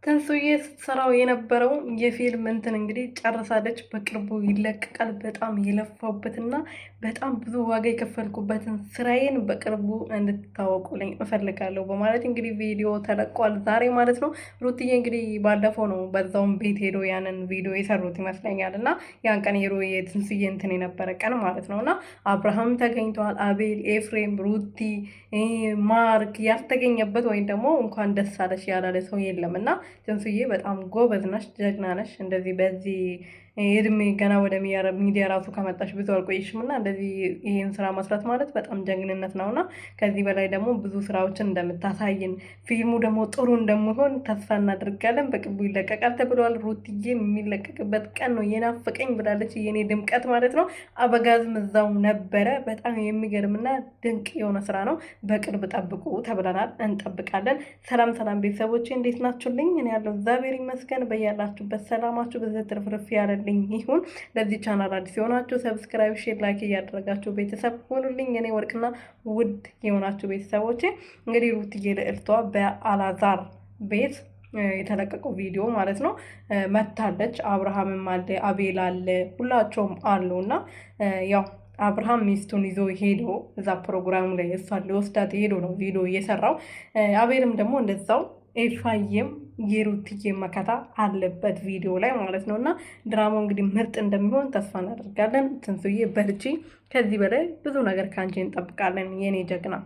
ትንሱዬ ስትሰራው የነበረው የፊልም እንትን እንግዲህ ጨርሳለች። በቅርቡ ይለቀቃል። በጣም የለፋውበትና በጣም ብዙ ዋጋ የከፈልኩበትን ስራዬን በቅርቡ እንድታወቁልኝ እፈልጋለሁ በማለት እንግዲህ ቪዲዮ ተለቋል ዛሬ ማለት ነው። ሩትዬ እንግዲህ ባለፈው ነው በዛውም ቤት ሄዶ ያንን ቪዲዮ የሰሩት ይመስለኛል እና ያን ቀን ሄዶ የትንሱዬ እንትን የነበረ ቀን ማለት ነው እና አብርሃም ተገኝተዋል። አቤል፣ ኤፍሬም፣ ሩቲ፣ ማርክ ያልተገኘበት ወይም ደግሞ እንኳን ደስ አለሽ ያላለ ሰው የለም እና ትንሱዬ በጣም ጎበዝ ነሽ፣ ጀግና ነሽ። እንደዚህ በዚህ እድሜ ገና ወደ ሚዲያ ራሱ ከመጣሽ ብዙ አልቆየሽም እና እንደዚህ ይህን ስራ መስራት ማለት በጣም ጀግንነት ነው እና ከዚህ በላይ ደግሞ ብዙ ስራዎችን እንደምታሳይን ፊልሙ ደግሞ ጥሩ እንደሚሆን ተስፋ እናደርጋለን። በቅርቡ ይለቀቃል ተብሏል። ሩትዬ የሚለቀቅበት ቀን ነው የናፈቀኝ ብላለች። የኔ ድምቀት ማለት ነው። አበጋዝም እዛው ነበረ። በጣም የሚገርምና ድንቅ የሆነ ስራ ነው። በቅርብ ጠብቁ ተብለናል። እንጠብቃለን። ሰላም ሰላም ቤተሰቦች እንዴት ናችሁልኝ? እኔ ያለው እግዚአብሔር ይመስገን። በያላችሁበት ሰላማችሁ በዘት ትርፍርፍ ያለልኝ ይሁን። ለዚህ ቻናል አዲስ የሆናችሁ ሰብስክራይብ፣ ሼር፣ ላይክ እያደረጋችሁ ቤተሰብ ሆኑልኝ። እኔ ወርቅና ውድ የሆናችሁ ቤተሰቦቼ እንግዲህ ሩትዬ ልዕልቷ በአላዛር ቤት የተለቀቀው ቪዲዮ ማለት ነው መታለች። አብርሃምም አለ፣ አቤል አለ፣ ሁላቸውም አሉ እና ያው አብርሃም ሚስቱን ይዞ ሄዶ እዛ ፕሮግራሙ ላይ እሷን ሊወስዳት ሄዶ ነው ቪዲዮ እየሰራው። አቤልም ደግሞ እንደዛው ኤፋዬም የሩትዬ መከታ አለበት ቪዲዮ ላይ ማለት ነው እና ድራማው እንግዲህ ምርጥ እንደሚሆን ተስፋ እናደርጋለን። ትንሱዬ በርቺ። ከዚህ በላይ ብዙ ነገር ከአንቺ እንጠብቃለን የኔ ጀግና።